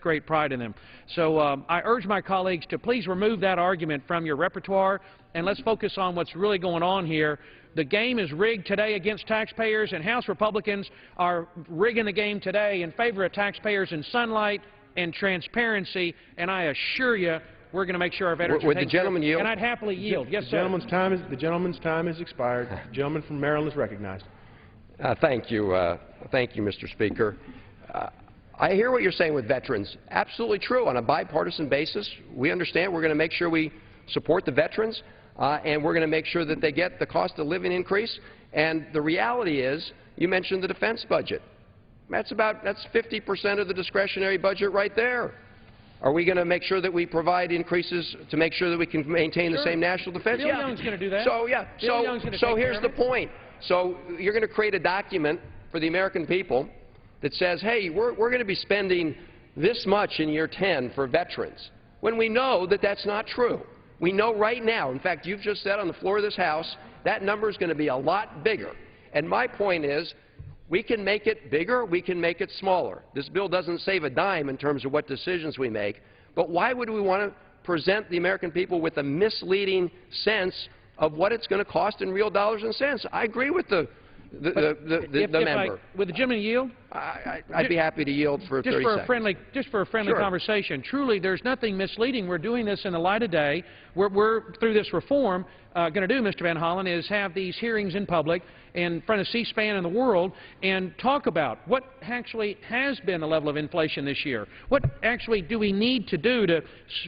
such great pride in them. So I urge my colleagues to please remove that argument from your repertoire, and let's focus on what's really going on here. The game is rigged today against taxpayers, and House Republicans are rigging the game today in favor of taxpayers in sunlight and transparency, and I assure you we're going to make sure our veterans are taken care of. And I'd happily yield. Yes, sir. The gentleman's time has expired. The gentleman from Maryland is recognized. Thank you, Mr. Speaker. I hear what you're saying with veterans. Absolutely true. On a bipartisan basis, we understand we're going to make sure we support the veterans, and we're going to make sure that they get the cost of living increase. And the reality is, you mentioned the defense budget. That's 50% of the discretionary budget right there. Are we going to make sure that we provide increases to make sure that we can maintain the same national defense? Bill Young's going to do that. So here's the point. So you're going to create a document for the American people that says, hey, we're going to be spending this much in year 10 for veterans, when we know that that's not true. We know right now, in fact, you've just said on the floor of this House, that number is going to be a lot bigger. And my point is, we can make it bigger, we can make it smaller. This bill doesn't save a dime in terms of what decisions we make, but why would we want to present the American people with a misleading sense of what it's going to cost in real dollars and cents? I agree with the member. Would the gentleman yield? I'd be happy to yield for 30 seconds. Just for a friendly conversation. Truly, there's nothing misleading. We're doing this in the light of day. We're through this reform, going to do, Mr. Van Hollen, is have these hearings in public in front of C-SPAN and the world and talk about what actually has been the level of inflation this year. What actually do we need to do to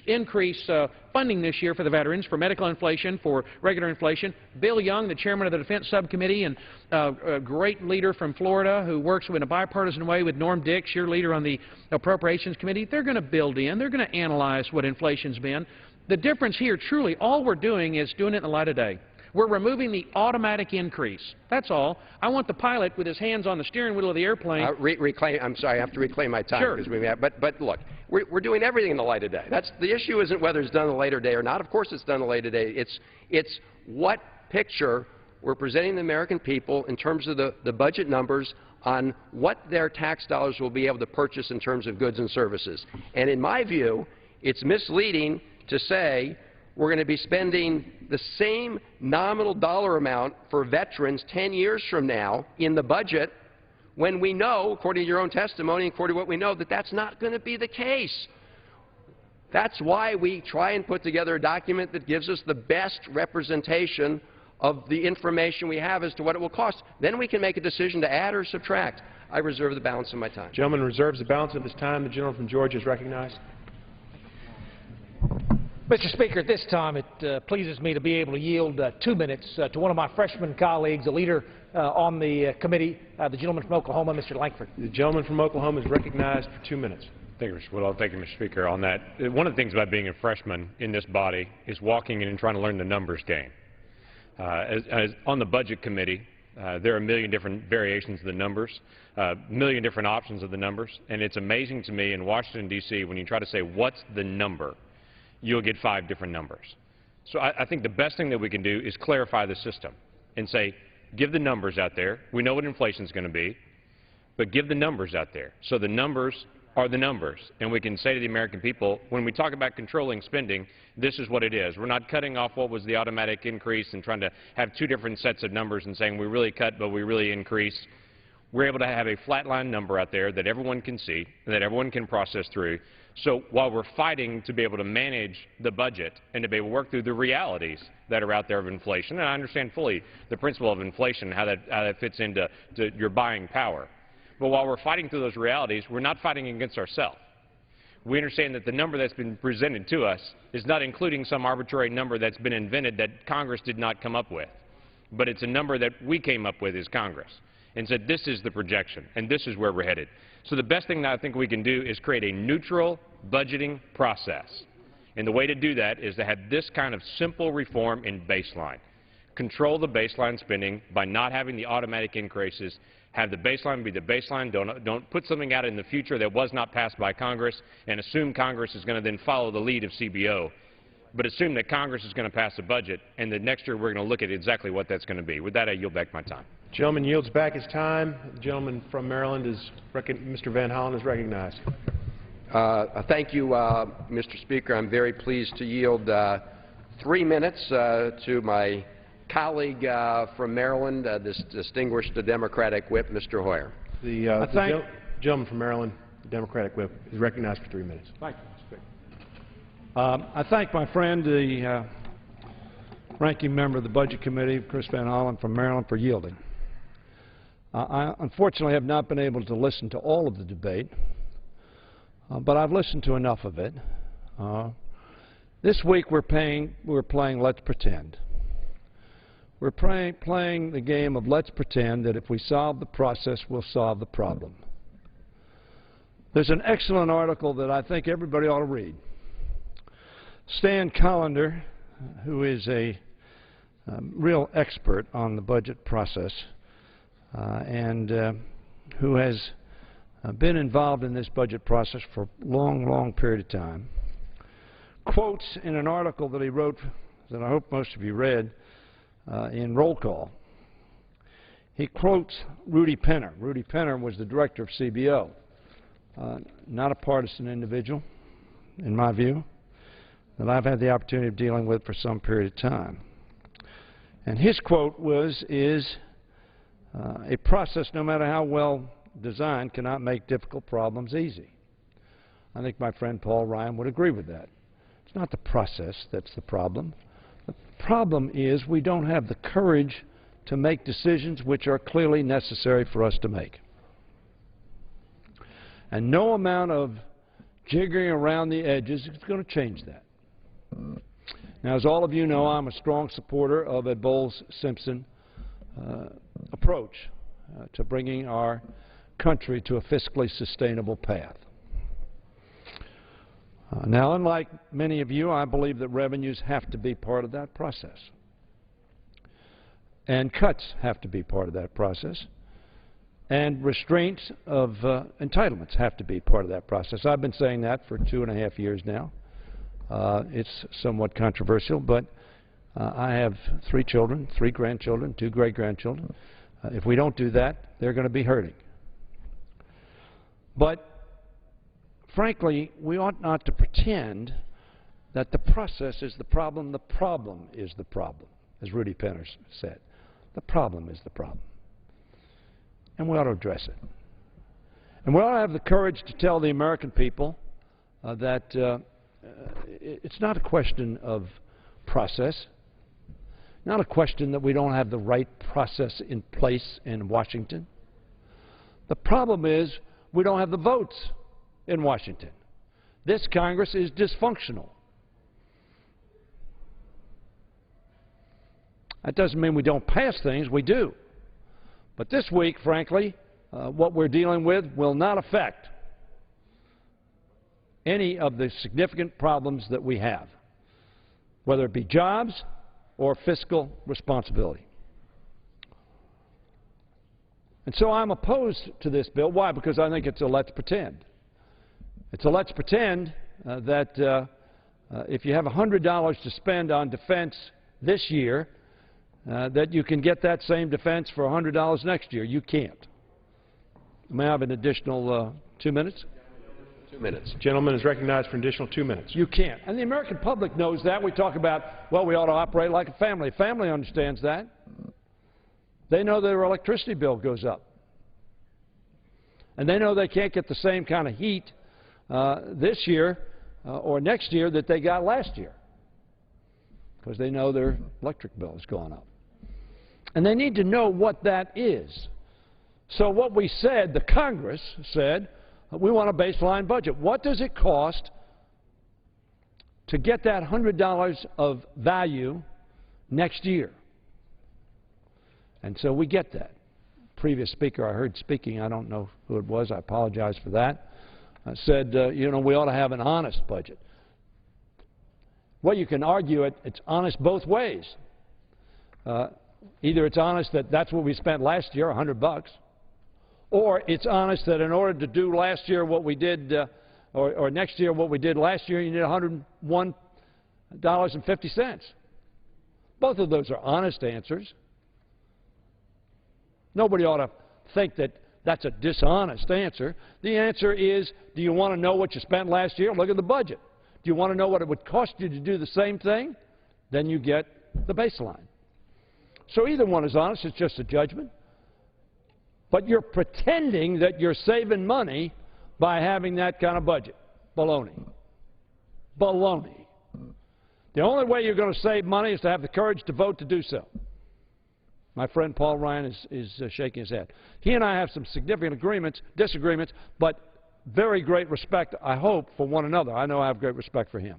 increase funding this year for the veterans, for medical inflation, for regular inflation? Bill Young, the chairman of the Defense Subcommittee and a great leader from Florida who works in a bipartisan way with Norm Dix, your leader on the Appropriations Committee, they're going to build in, they're going to analyze what inflation's been. The difference here, truly, all we're doing is doing it in the light of day. We're removing the automatic increase. That's all. I want the pilot with his hands on the steering wheel of the airplane. I'm sorry, I have to reclaim my time. Sure. But look, we're doing everything in the light of day. The issue isn't whether it's done in the later day or not. Of course it's done in the later day. It's what picture we're presenting the American people in terms of the budget numbers on what their tax dollars will be able to purchase in terms of goods and services. And in my view, it's misleading to say we're going to be spending the same nominal dollar amount for veterans 10 years from now in the budget when we know, according to your own testimony, according to what we know, that that's not going to be the case. That's why we try and put together a document that gives us the best representation of the information we have as to what it will cost. Then we can make a decision to add or subtract. I reserve the balance of my time. The gentleman reserves the balance of his time. The gentleman from Georgia is recognized. Mr. Speaker, at this time it pleases me to be able to yield 2 minutes to one of my freshman colleagues, a leader on the committee, the gentleman from Oklahoma, Mr. Lankford. The gentleman from Oklahoma is recognized for 2 minutes. Thank you, Mr. Woodall. Thank you, Mr. Speaker. On that, one of the things about being a freshman in this body is walking in and trying to learn the numbers game. On the Budget Committee, there are a million different variations of the numbers, a million different options of the numbers, and it's amazing to me in Washington, D.C., when you try to say, what's the number, you'll get 5 different numbers. So I think the best thing that we can do is clarify the system and say, give the numbers out there. We know what inflation is going to be, but give the numbers out there. So the numbers are the numbers, and we can say to the American people, when we talk about controlling spending, this is what it is. We're not cutting off what was the automatic increase and trying to have 2 different sets of numbers and saying we really cut but we really increase. We're able to have a flatline number out there that everyone can see and that everyone can process through. So while we're fighting to be able to manage the budget and to be able to work through the realities that are out there of inflation, and I understand fully the principle of inflation, how that fits into your buying power. But while we're fighting through those realities, we're not fighting against ourselves. We understand that the number that's been presented to us is not including some arbitrary number that's been invented that Congress did not come up with, but it's a number that we came up with as Congress and said this is the projection and this is where we're headed. So the best thing that I think we can do is create a neutral budgeting process. And the way to do that is to have this kind of simple reform in baseline. Control the baseline spending by not having the automatic increases. Have the baseline be the baseline. Don't put something out in the future that was not passed by Congress and assume Congress is going to then follow the lead of CBO. But assume that Congress is going to pass a budget, and that next year we're going to look at exactly what that's going to be. With that, I yield back my time. The gentleman yields back his time. The gentleman from Maryland is Mr. Van Hollen is recognized. Thank you, Mr. Speaker. I'm very pleased to yield 3 minutes to my colleague from Maryland, this distinguished Democratic whip, Mr. Hoyer. The gentleman from Maryland, the Democratic whip, is recognized for 3 minutes. Thank you, Mr. Speaker. I thank my friend, the ranking member of the Budget Committee, Chris Van Hollen from Maryland, for yielding. I unfortunately have not been able to listen to all of the debate, but I've listened to enough of it. This week we're playing Let's Pretend. We're playing the game of let's pretend that if we solve the process, we'll solve the problem. There's an excellent article that I think everybody ought to read. Stan Collender, who is a real expert on the budget process and who has been involved in this budget process for a long, long period of time, quotes in an article that he wrote that I hope most of you read in Roll Call. He quotes Rudy Penner. Rudy Penner was the director of CBO, not a partisan individual, in my view, that I've had the opportunity of dealing with for some period of time. And his quote is, a process, no matter how well designed, cannot make difficult problems easy. I think my friend Paul Ryan would agree with that. It's not the process that's the problem. The problem is we don't have the courage to make decisions which are clearly necessary for us to make. And no amount of jiggering around the edges is going to change that. Now, as all of you know, I'm a strong supporter of a Bowles-Simpson approach to bringing our country to a fiscally sustainable path. Now, unlike many of you, I believe that revenues have to be part of that process. And cuts have to be part of that process. And restraints of entitlements have to be part of that process. I've been saying that for 2.5 years now. It's somewhat controversial, but I have 3 children, 3 grandchildren, 2 great-grandchildren. If we don't do that, they're going to be hurting. But frankly, we ought not to pretend that the process is the problem is the problem, as Rudy Penner said. The problem is the problem. And we ought to address it. And we ought to have the courage to tell the American people that it's not a question of process, not a question that we don't have the right process in place in Washington. The problem is we don't have the votes in Washington. This Congress is dysfunctional. That doesn't mean we don't pass things, we do. But this week, frankly, what we're dealing with will not affect any of the significant problems that we have, whether it be jobs or fiscal responsibility. And so I'm opposed to this bill. Why? Because I think it's a let's pretend. It's a let's pretend that if you have $100 to spend on defense this year, that you can get that same defense for $100 next year. You can't. May I have an additional 2 minutes? 2 minutes. The gentleman is recognized for an additional 2 minutes. You can't. And the American public knows that. We talk about, well, we ought to operate like a family. A family understands that. They know their electricity bill goes up. And they know they can't get the same kind of heat this year or next year that they got last year, because they know their electric bill has gone up. And they need to know what that is. So what we said, the Congress said, we want a baseline budget. What does it cost to get that $100 of value next year? And so we get that. Previous speaker I heard speaking, I don't know who it was, I apologize for that, said, you know, we ought to have an honest budget. Well, you can argue it's honest both ways. Either it's honest that that's what we spent last year, $100, or it's honest that in order to do last year what we did, or next year what we did last year, you need $101.50. Both of those are honest answers. Nobody ought to think that That's a dishonest answer. The answer is, do you want to know what you spent last year? Look at the budget. Do you want to know what it would cost you to do the same thing? Then you get the baseline. So either one is honest. It's just a judgment. But you're pretending that you're saving money by having that kind of budget. Baloney. Baloney. The only way you're going to save money is to have the courage to vote to do so. My friend Paul Ryan is shaking his head. He and I have some significant disagreements, but very great respect, I hope, for one another. I know I have great respect for him.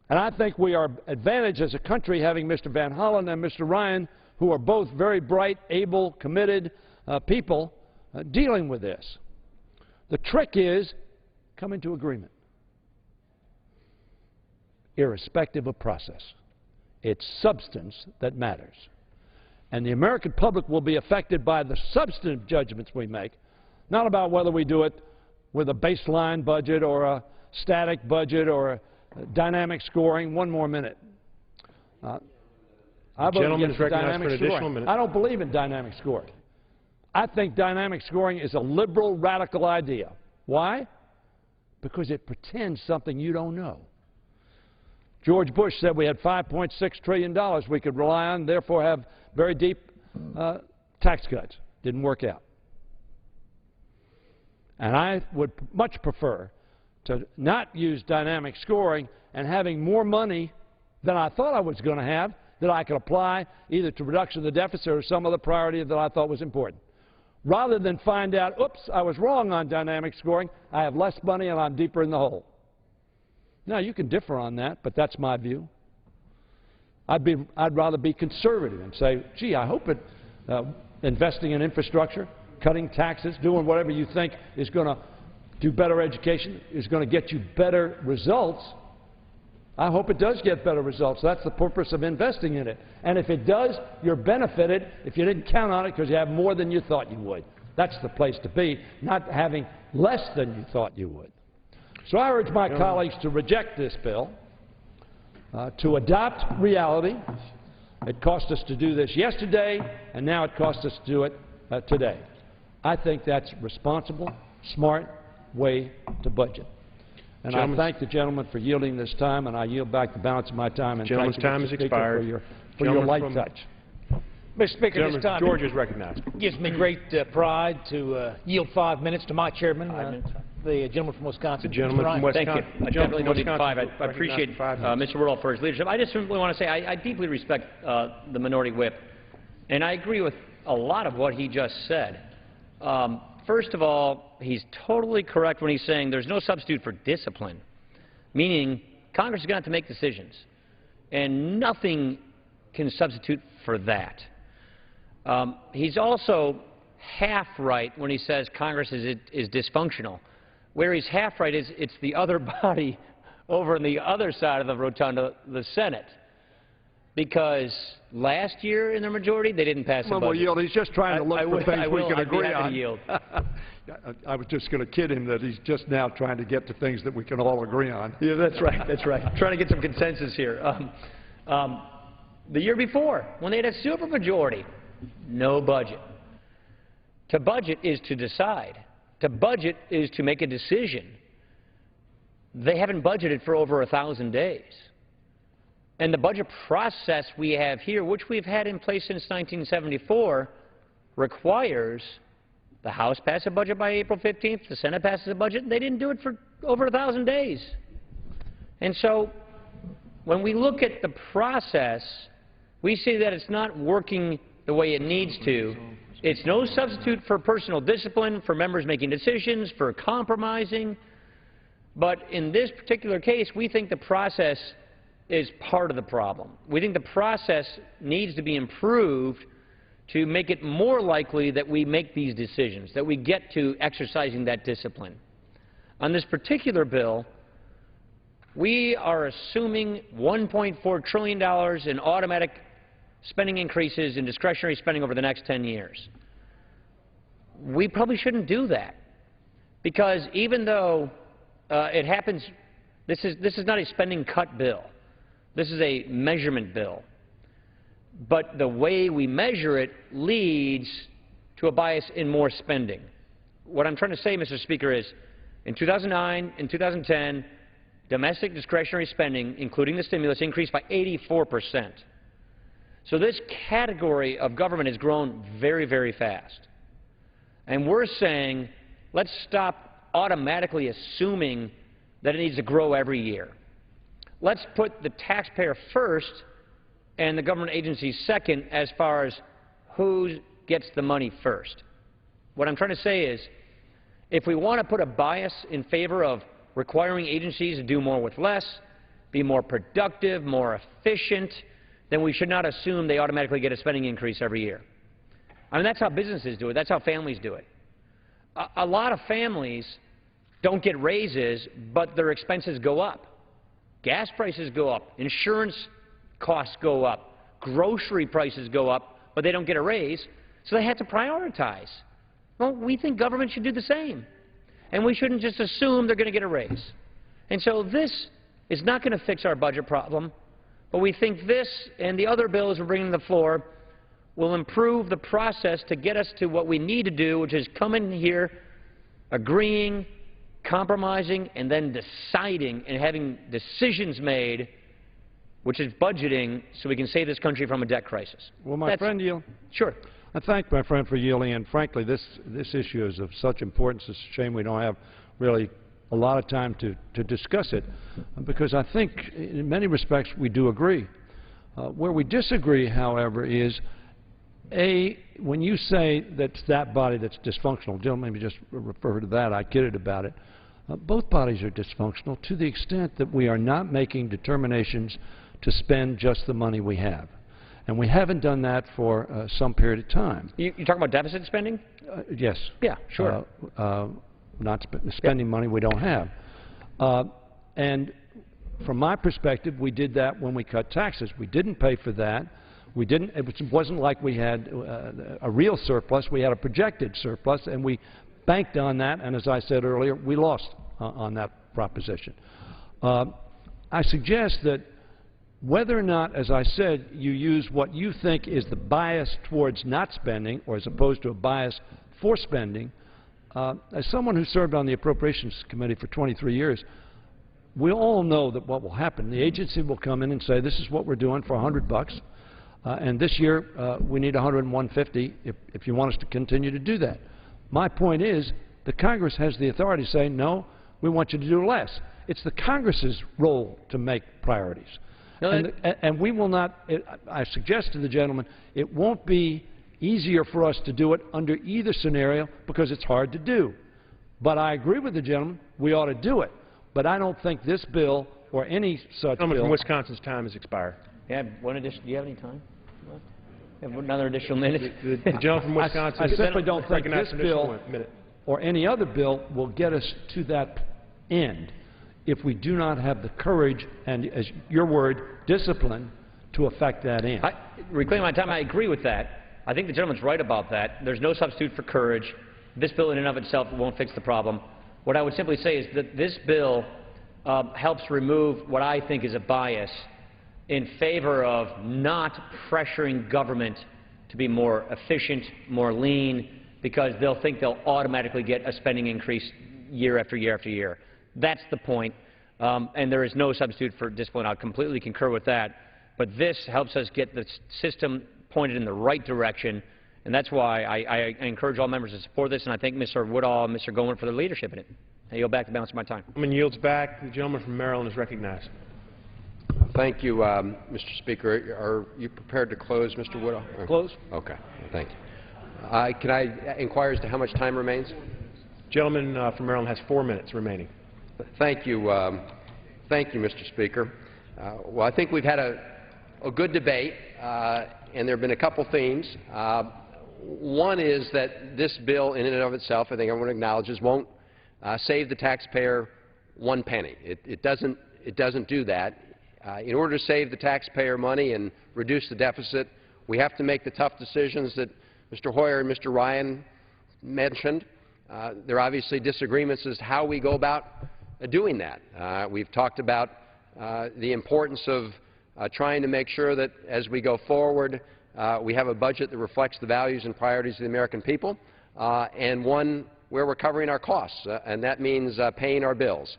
And I think we are advantaged as a country having Mr. Van Hollen and Mr. Ryan, who are both very bright, able, committed people dealing with this. The trick is coming to agreement, irrespective of process. It's substance that matters. And the American public will be affected by the substantive judgments we make, not about whether we do it with a baseline budget or a static budget or a dynamic scoring. One more minute. I vote against dynamic scoring. I don't believe in dynamic scoring. I think dynamic scoring is a liberal, radical idea. Why? Because it pretends something you don't know. George Bush said we had $5.6 trillion we could rely on, therefore have very deep tax cuts. Didn't work out. And I would much prefer to not use dynamic scoring and having more money than I thought I was going to have that I could apply either to reduction of the deficit or some other priority that I thought was important. Rather than find out, oops, I was wrong on dynamic scoring, I have less money and I'm deeper in the hole. Now, you can differ on that, but that's my view. I'd rather be conservative and say, gee, I hope investing in infrastructure, cutting taxes, doing whatever you think is going to do better education, is going to get you better results. I hope it does get better results. That's the purpose of investing in it. And if it does, you're benefited if you didn't count on it because you have more than you thought you would. That's the place to be, not having less than you thought you would. So I urge my colleagues to reject this bill, to adopt reality. It cost us to do this yesterday, and now it costs us to do it today. I think that's responsible, smart way to budget. And I thank the gentleman for yielding this time, and I yield back the balance of my time. And gentleman's time has expired. For your light touch. Mr. Speaker, this time George is recognized. It gives me great pride to yield 5 minutes to my chairman, the gentleman from Wisconsin. The gentleman from Wisconsin. Thank you. I definitely don't need 5. I appreciate Mr. Rudolph for his leadership. I just simply want to say I deeply respect the minority whip, and I agree with a lot of what he just said. First of all, he's totally correct when he's saying there's no substitute for discipline, meaning Congress is going to have to make decisions, and nothing can substitute for that. He's also half right when he says Congress is dysfunctional. Where he's half right is it's the other body over on the other side of the rotunda, the Senate. Because last year in the majority, they didn't pass a budget. Yield. He's just trying to look for things we can agree on. Yield. I was just going to kid him that he's just now trying to get to things that we can all agree on. Yeah, that's right. That's right. Trying to get some consensus here. The year before, when they had a supermajority, no budget. To budget is to decide. To budget is to make a decision. They haven't budgeted for over 1,000 days. And the budget process we have here, which we've had in place since 1974, requires the House pass a budget by April 15th, the Senate passes a budget, and they didn't do it for over 1,000 days. And so when we look at the process, we see that it's not working the way it needs to. It's no substitute for personal discipline, for members making decisions, for compromising. But in this particular case, we think the process is part of the problem. We think the process needs to be improved to make it more likely that we make these decisions, that we get to exercising that discipline. On this particular bill, we are assuming $1.4 trillion in automatic spending increases in discretionary spending over the next 10 years. We probably shouldn't do that, because even though it happens, this is not a spending cut bill. This is a measurement bill. But the way we measure it leads to a bias in more spending. What I'm trying to say, Mr. Speaker, is in 2009 and 2010, domestic discretionary spending, including the stimulus, increased by 84%. So this category of government has grown very, very fast. And we're saying, let's stop automatically assuming that it needs to grow every year. Let's put the taxpayer first and the government agencies second as far as who gets the money first. What I'm trying to say is, if we want to put a bias in favor of requiring agencies to do more with less, be more productive, more efficient, then we should not assume they automatically get a spending increase every year. I mean, that's how businesses do it. That's how families do it. A lot of families don't get raises, but their expenses go up. Gas prices go up. Insurance costs go up. Grocery prices go up, but they don't get a raise, so they have to prioritize. Well, we think government should do the same. And we shouldn't just assume they're going to get a raise. And so this is not going to fix our budget problem, but we think this and the other bills we're bringing to the floor will improve the process to get us to what we need to do, which is come in here, agreeing, compromising, and then deciding and having decisions made, which is budgeting, so we can save this country from a debt crisis. Well, my friend yield. Sure. I thank my friend for yielding, and frankly, this issue is of such importance. It's a shame we don't have really a lot of time to discuss it, because I think in many respects we do agree. Where we disagree, however, is when you say that's that body that's dysfunctional, don't maybe just refer to that, I get it about it. Both bodies are dysfunctional to the extent that we are not making determinations to spend just the money we have. And we haven't done that for some period of time. You're talking about deficit spending? Yes. Yeah, sure. Not spending money we don't have. And from my perspective, we did that when we cut taxes. We didn't pay for that. We didn't. It wasn't like we had a real surplus. We had a projected surplus, and we banked on that. And as I said earlier, we lost on that proposition. I suggest that whether or not, as I said, you use what you think is the bias towards not spending, or as opposed to a bias for spending, as someone who served on the Appropriations Committee for 23 years, we all know that what will happen. The agency will come in and say, this is what we're doing for $100, and this year we need $150 if you want us to continue to do that. My point is, the Congress has the authority to say, no, we want you to do less. It's the Congress's role to make priorities. And we will not, I suggest to the gentleman, it won't be easier for us to do it under either scenario because it's hard to do. But I agree with the gentleman, we ought to do it. But I don't think this bill or any such bill. Gentleman from Wisconsin's time has expired. Yeah, one addition. Do you have any time? Have another additional minute? The gentleman from Wisconsin. I simply don't think this bill or any other bill will get us to that end if we do not have the courage and, as your word, discipline to affect that end. Reclaim my time, I agree with that. I think the gentleman's right about that. There's no substitute for courage. This bill in and of itself won't fix the problem. What I would simply say is that this bill helps remove what I think is a bias in favor of not pressuring government to be more efficient, more lean, because they'll think they'll automatically get a spending increase year after year after year. That's the point, and there is no substitute for discipline. I completely concur with that. But this helps us get the system pointed in the right direction, and that's why I encourage all members to support this, and I thank Mr. Woodall and Mr. Gohmert for their leadership in it. I yield back the balance of my time. Gentleman yields back. The gentleman from Maryland is recognized. Thank you, Mr. Speaker. Are you prepared to close, Mr. Woodall? Close. Okay. Thank you. Can I inquire as to how much time remains? Gentleman from Maryland has 4 minutes remaining. Thank you, Mr. Speaker. Well, I think we've had a good debate, and there have been a couple themes. One is that this bill, in and of itself, I think everyone acknowledges, won't save the taxpayer one penny. It doesn't do that. In order to save the taxpayer money and reduce the deficit, we have to make the tough decisions that Mr. Hoyer and Mr. Ryan mentioned. There are obviously disagreements as to how we go about doing that. We've talked about the importance of trying to make sure that as we go forward, we have a budget that reflects the values and priorities of the American people, and one where we're covering our costs, and that means paying our bills.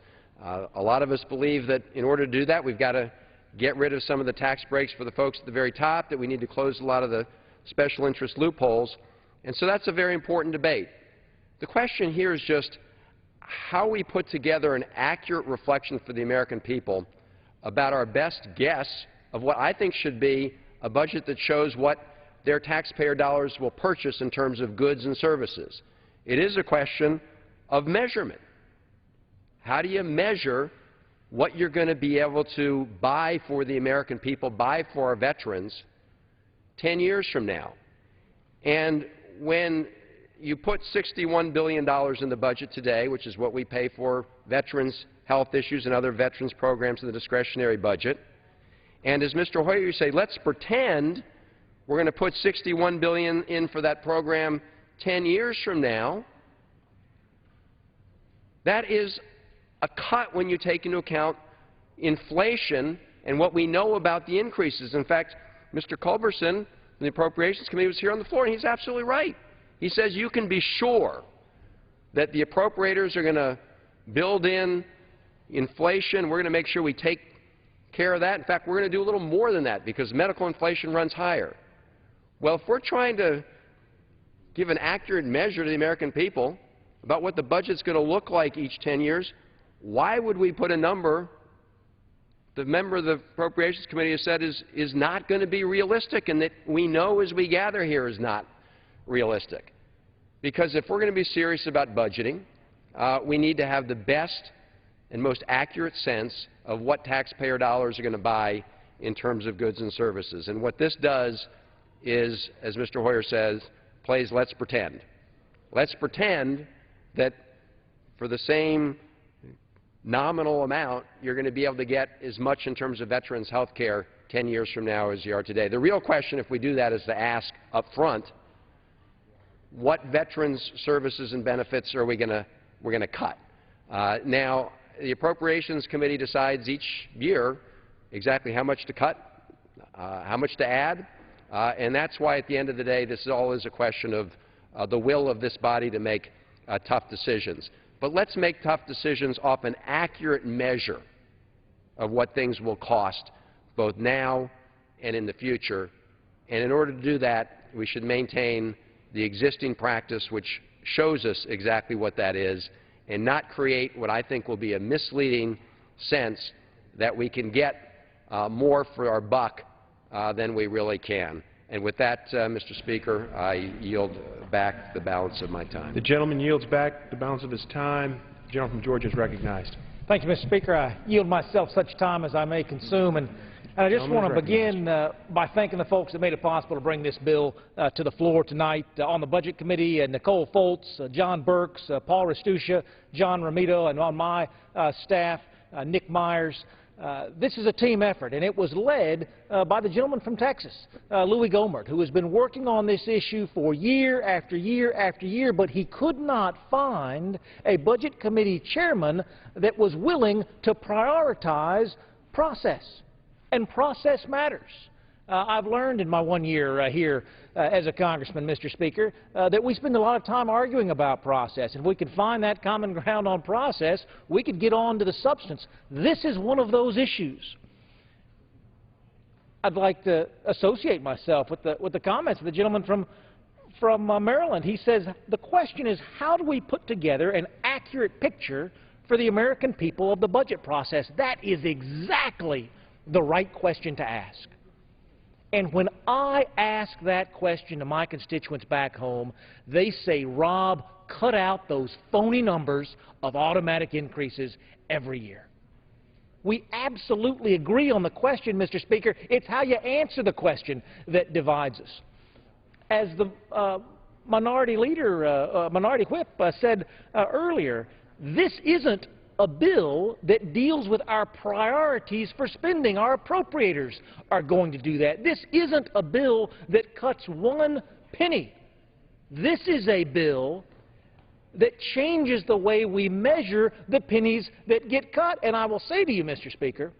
A lot of us believe that in order to do that, we've got to get rid of some of the tax breaks for the folks at the very top, that we need to close a lot of the special interest loopholes, and so that's a very important debate. The question here is just how we put together an accurate reflection for the American people about our best guess of what I think should be a budget that shows what their taxpayer dollars will purchase in terms of goods and services. It is a question of measurement. How do you measure what you're going to be able to buy for the American people, buy for our veterans 10 years from now? And when you put $61 billion in the budget today, which is what we pay for veterans' health issues and other veterans programs in the discretionary budget, and as Mr. Hoyer, you say, let's pretend we're going to put $61 billion in for that program 10 years from now, that is a cut when you take into account inflation and what we know about the increases. In fact, Mr. Culberson from the Appropriations Committee was here on the floor, and he's absolutely right. He says you can be sure that the appropriators are going to build in inflation. We're going to make sure we take care of that. In fact, we're going to do a little more than that because medical inflation runs higher. Well, if we're trying to give an accurate measure to the American people about what the budget's going to look like each 10 years, why would we put a number the member of the Appropriations Committee has said is not going to be realistic and that we know as we gather here is not realistic? Because if we're going to be serious about budgeting, we need to have the best and most accurate sense of what taxpayer dollars are going to buy in terms of goods and services. And what this does is, as Mr. Hoyer says, plays let's pretend. Let's pretend that for the same nominal amount, you're going to be able to get as much in terms of veterans' health care 10 years from now as you are today. The real question, if we do that, is to ask up front, what veterans' services and benefits are we're going to cut? Now, the Appropriations Committee decides each year exactly how much to cut, how much to add, and that's why at the end of the day this all is a question of the will of this body to make tough decisions. But let's make tough decisions off an accurate measure of what things will cost both now and in the future. And in order to do that, we should maintain the existing practice which shows us exactly what that is and not create what I think will be a misleading sense that we can get more for our buck than we really can. And with that, Mr. Speaker, I yield back the balance of my time. The gentleman yields back the balance of his time. The gentleman from Georgia is recognized. Thank you, Mr. Speaker. I yield myself such time as I may consume. And I just want to begin by thanking the folks that made it possible to bring this bill to the floor tonight. On the Budget Committee, Nicole Foltz, John Burks, Paul Restuccia, John Romito, and on my staff, Nick Myers. This is a team effort, and it was led by the gentleman from Texas, Louis Gohmert, who has been working on this issue for year after year after year, but he could not find a Budget Committee chairman that was willing to prioritize process. And process matters. I've learned in my 1 year here as a congressman, Mr. Speaker, that we spend a lot of time arguing about process. If we could find that common ground on process, we could get on to the substance. This is one of those issues. I'd like to associate myself with the comments of the gentleman from Maryland. He says, the question is, how do we put together an accurate picture for the American people of the budget process? That is exactly the right question to ask. And when I ask that question to my constituents back home, they say, Rob, cut out those phony numbers of automatic increases every year. We absolutely agree on the question, Mr. Speaker. It's how you answer the question that divides us. As the minority leader, minority whip said earlier, this isn't a bill that deals with our priorities for spending. Our appropriators are going to do that. This isn't a bill that cuts one penny. This is a bill that changes the way we measure the pennies that get cut. And I will say to you, Mr. Speaker,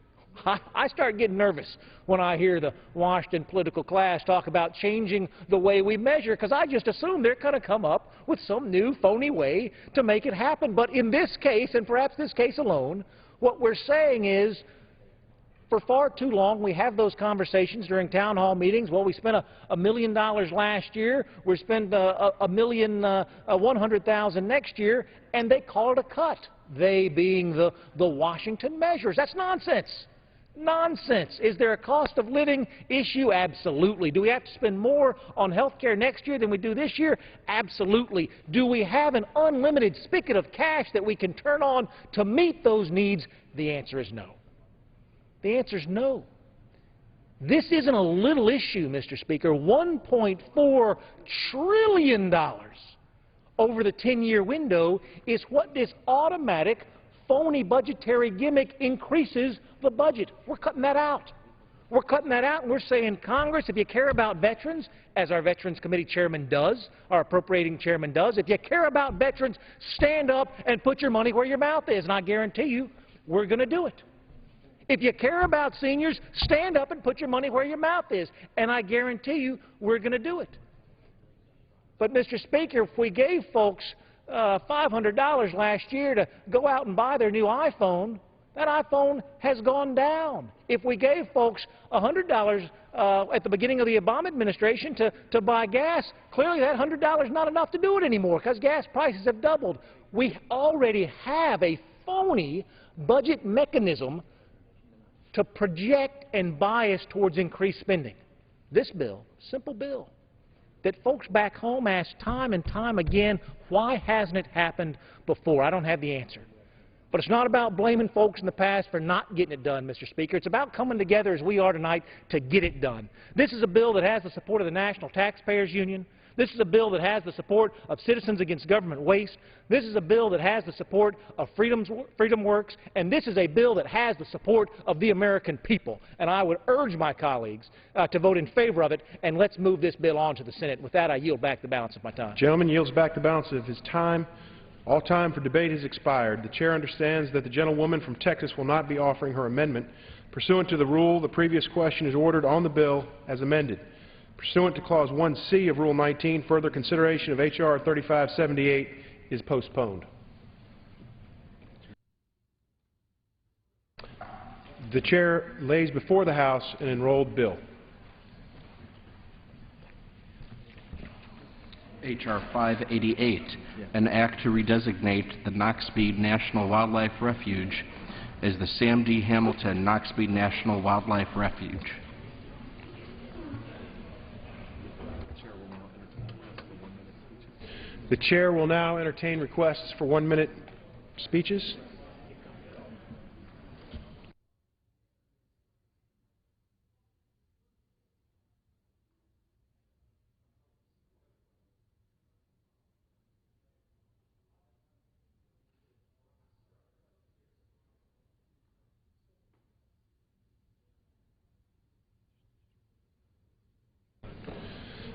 I start getting nervous when I hear the Washington political class talk about changing the way we measure, because I just assume they're going to come up with some new phony way to make it happen. But in this case, and perhaps this case alone, what we're saying is, for far too long, we have those conversations during town hall meetings. Well, we spent $1 million last year. We're spending $100,000 next year, and they call it a cut. They being the Washington measures. That's nonsense. Nonsense. Is there a cost of living issue? Absolutely. Do we have to spend more on health care next year than we do this year? Absolutely. Do we have an unlimited spigot of cash that we can turn on to meet those needs? The answer is no. The answer is no. This isn't a little issue, Mr. Speaker. $1.4 trillion over the 10-year window is what this automatic, phony budgetary gimmick increases the budget. We're cutting that out. We're cutting that out, and we're saying, Congress, if you care about veterans, as our Veterans Committee chairman does, our appropriating chairman does, if you care about veterans, stand up and put your money where your mouth is, and I guarantee you, we're going to do it. If you care about seniors, stand up and put your money where your mouth is, and I guarantee you, we're going to do it. But, Mr. Speaker, if we gave folks $500 last year to go out and buy their new iPhone, that iPhone has gone down. If we gave folks $100 at the beginning of the Obama administration to buy gas, clearly that $100 is not enough to do it anymore because gas prices have doubled. We already have a phony budget mechanism to project and bias towards increased spending. This bill, simple bill, that folks back home ask time and time again, why hasn't it happened before? I don't have the answer. But it's not about blaming folks in the past for not getting it done, Mr. Speaker. It's about coming together as we are tonight to get it done. This is a bill that has the support of the National Taxpayers Union. This is a bill that has the support of Citizens Against Government Waste. This is a bill that has the support of FreedomWorks. And this is a bill that has the support of the American people. And I would urge my colleagues to vote in favor of it, and let's move this bill on to the Senate. With that, I yield back the balance of my time. Gentleman yields back the balance of his time. All time for debate has expired. The Chair understands that the gentlewoman from Texas will not be offering her amendment. Pursuant to the rule, the previous question is ordered on the bill as amended. Pursuant to Clause 1C of Rule 19, further consideration of H.R. 3578 is postponed. The Chair lays before the House an enrolled bill. H.R. 588, an act to redesignate the Knox-Bead National Wildlife Refuge as the Sam D. Hamilton Knox-Bead National Wildlife Refuge. The Chair will now entertain requests for 1-minute speeches.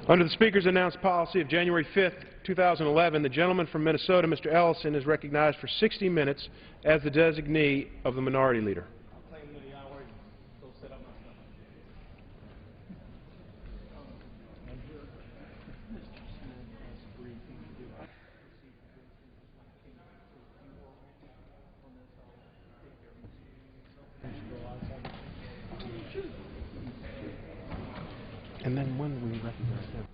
Under the Speaker's announced policy of January 5th, 2011, the gentleman from Minnesota, Mr. Ellison, is recognized for 60 minutes as the designee of the Minority Leader. And then when we recognize them.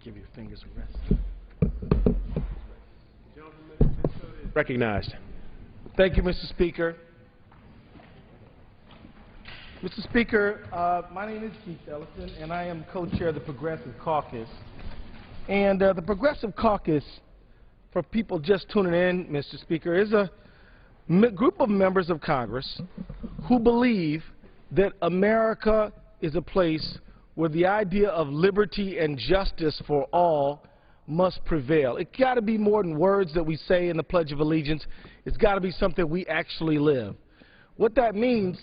Give your fingers a rest. Recognized. Thank you, Mr. Speaker. Mr. Speaker, my name is Keith Ellison, and I am co-chair of the Progressive Caucus. And the Progressive Caucus, for people just tuning in, Mr. Speaker, is a group of members of Congress who believe that America is a place where the idea of liberty and justice for all must prevail. It's got to be more than words that we say in the Pledge of Allegiance. It's got to be something we actually live. What that means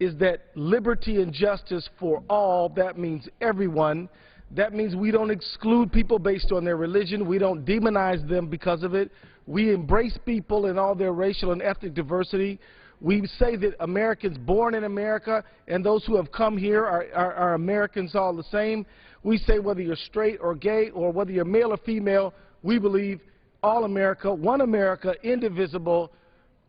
is that liberty and justice for all, that means everyone. That means we don't exclude people based on their religion. We don't demonize them because of it. We embrace people in all their racial and ethnic diversity. We say that Americans born in America and those who have come here are Americans all the same. We say whether you're straight or gay or whether you're male or female, we believe all America, one America, indivisible,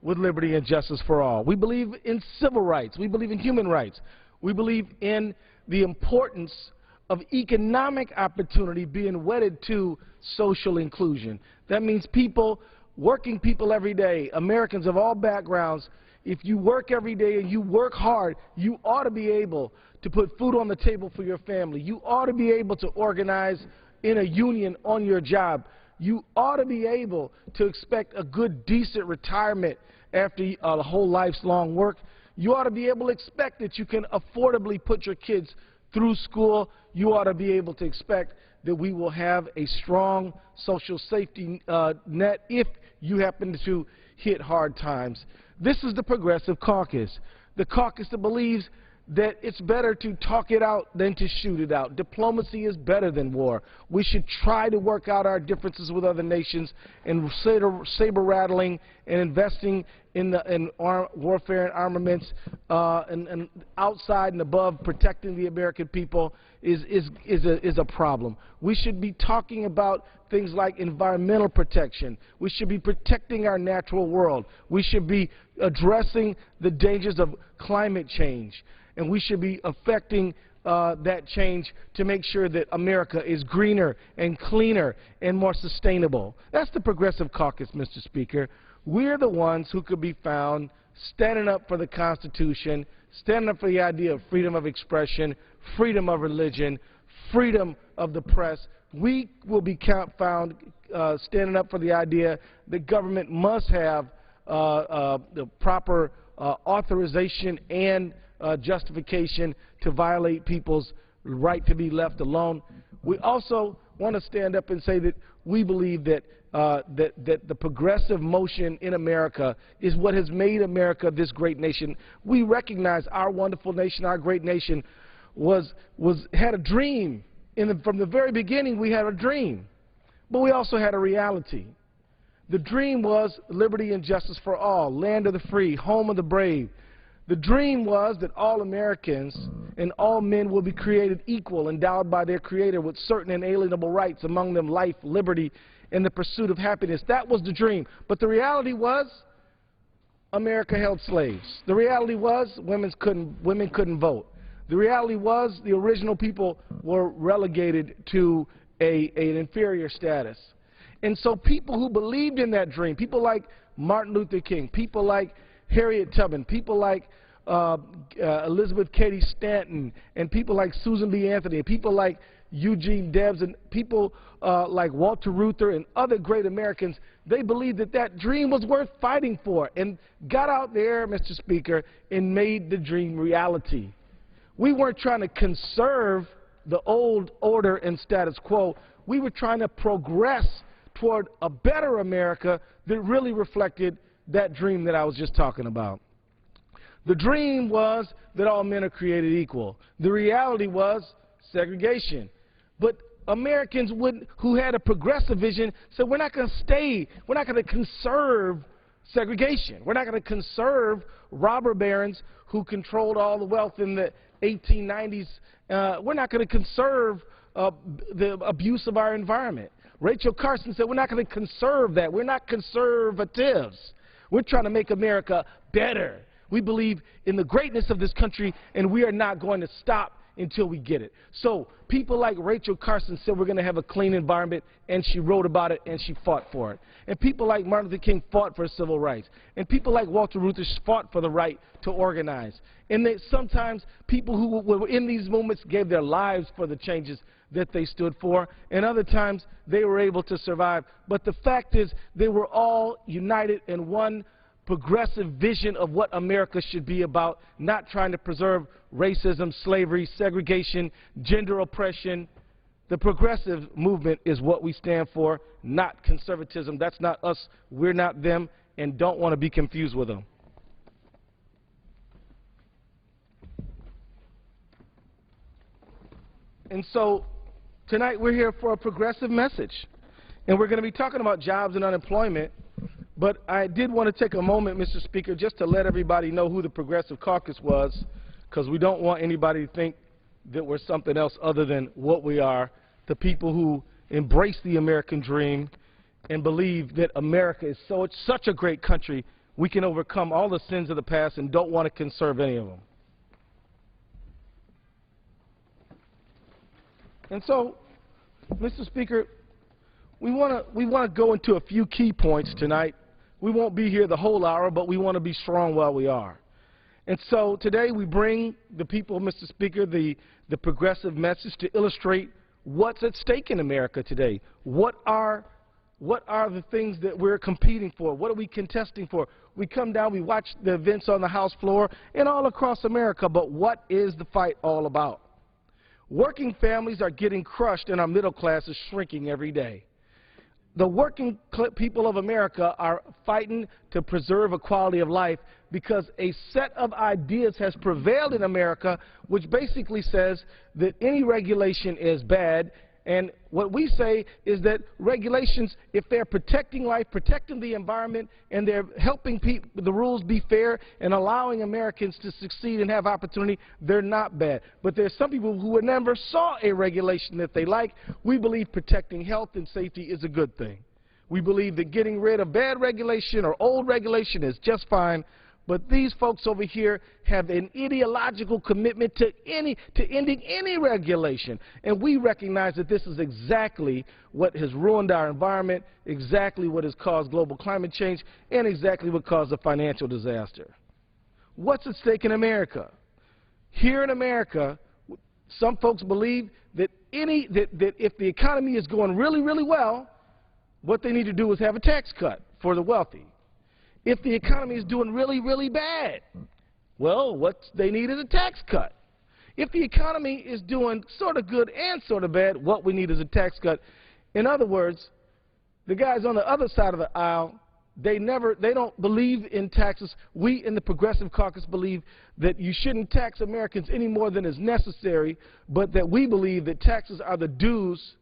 with liberty and justice for all. We believe in civil rights. We believe in human rights. We believe in the importance of economic opportunity being wedded to social inclusion. That means people, working people every day, Americans of all backgrounds. If you work every day and you work hard, you ought to be able to put food on the table for your family. You ought to be able to organize in a union on your job. You ought to be able to expect a good, decent retirement after a whole life's long work. You ought to be able to expect that you can affordably put your kids through school. You ought to be able to expect that we will have a strong social safety net if you happen to hit hard times. This is the Progressive Caucus, the caucus that believes that it's better to talk it out than to shoot it out. Diplomacy is better than war. We should try to work out our differences with other nations, and saber-rattling and investing in warfare and armaments and outside and above protecting the American people is a problem. We should be talking about things like environmental protection. We should be protecting our natural world. We should be addressing the dangers of climate change. And we should be affecting that change to make sure that America is greener and cleaner and more sustainable. That's the Progressive Caucus, Mr. Speaker. We're the ones who could be found standing up for the Constitution, standing up for the idea of freedom of expression, freedom of religion, freedom of the press. We will be found standing up for the idea that government must have the proper authorization and justification to violate people's right to be left alone. We also want to stand up and say that we believe that that the progressive motion in America is what has made America this great nation. We recognize our wonderful nation, our great nation, had a dream. From the very beginning, we had a dream, but we also had a reality. The dream was liberty and justice for all, land of the free, home of the brave. The dream was that all Americans and all men will be created equal, endowed by their Creator with certain inalienable rights, among them life, liberty, and the pursuit of happiness. That was the dream. But the reality was America held slaves. The reality was women couldn't vote. The reality was the original people were relegated to an inferior status. And so people who believed in that dream, people like Martin Luther King, people like Harriet Tubman, people like Elizabeth Cady Stanton, and people like Susan B. Anthony, and people like Eugene Debs, and people like Walter Reuther and other great Americans, they believed that that dream was worth fighting for and got out there, Mr. Speaker, and made the dream reality. We weren't trying to conserve the old order and status quo. We were trying to progress toward a better America that really reflected that dream that I was just talking about. The dream was that all men are created equal. The reality was segregation. But Americans who had a progressive vision said, we're not going to conserve segregation. We're not going to conserve robber barons who controlled all the wealth in the 1890s. We're not going to conserve the abuse of our environment. Rachel Carson said, we're not going to conserve that. We're not conservatives. We're trying to make America better. We believe in the greatness of this country, and we are not going to stop until we get it. So people like Rachel Carson said we're going to have a clean environment, and she wrote about it and she fought for it. And people like Martin Luther King fought for civil rights. And people like Walter Reuther fought for the right to organize. And sometimes people who were in these movements gave their lives for the changes that they stood for, and other times they were able to survive. But the fact is they were all united in one progressive vision of what America should be about, not trying to preserve racism, slavery, segregation, gender oppression. The progressive movement is what we stand for, not conservatism. That's not us. We're not them, and don't want to be confused with them. And so tonight we're here for a progressive message, and we're going to be talking about jobs and unemployment. But I did want to take a moment, Mr. Speaker, just to let everybody know who the Progressive Caucus was, because we don't want anybody to think that we're something else other than what we are, the people who embrace the American dream and believe that America is such a great country, we can overcome all the sins of the past and don't want to conserve any of them. And so, Mr. Speaker, we want to go into a few key points tonight. We won't be here the whole hour, but we want to be strong while we are. And so today we bring the people, Mr. Speaker, the progressive message to illustrate what's at stake in America today. What are the things that we're competing for? What are we contesting for? We come down, we watch the events on the House floor and all across America, but what is the fight all about? Working families are getting crushed and our middle class is shrinking every day. The working people of America are fighting to preserve a quality of life because a set of ideas has prevailed in America which basically says that any regulation is bad. And what we say is that regulations, if they're protecting life, protecting the environment, and they're helping the rules be fair and allowing Americans to succeed and have opportunity, they're not bad. But there's some people who never saw a regulation that they like. We believe protecting health and safety is a good thing. We believe that getting rid of bad regulation or old regulation is just fine. But these folks over here have an ideological commitment to ending any regulation. And we recognize that this is exactly what has ruined our environment, exactly what has caused global climate change, and exactly what caused a financial disaster. What's at stake in America? Here in America, some folks believe that if the economy is going really, really well, what they need to do is have a tax cut for the wealthy. If the economy is doing really, really bad, well, what they need is a tax cut. If the economy is doing sort of good and sort of bad, what we need is a tax cut. In other words, the guys on the other side of the aisle, they don't believe in taxes. We in the Progressive Caucus believe that you shouldn't tax Americans any more than is necessary, but that we believe that taxes are the dues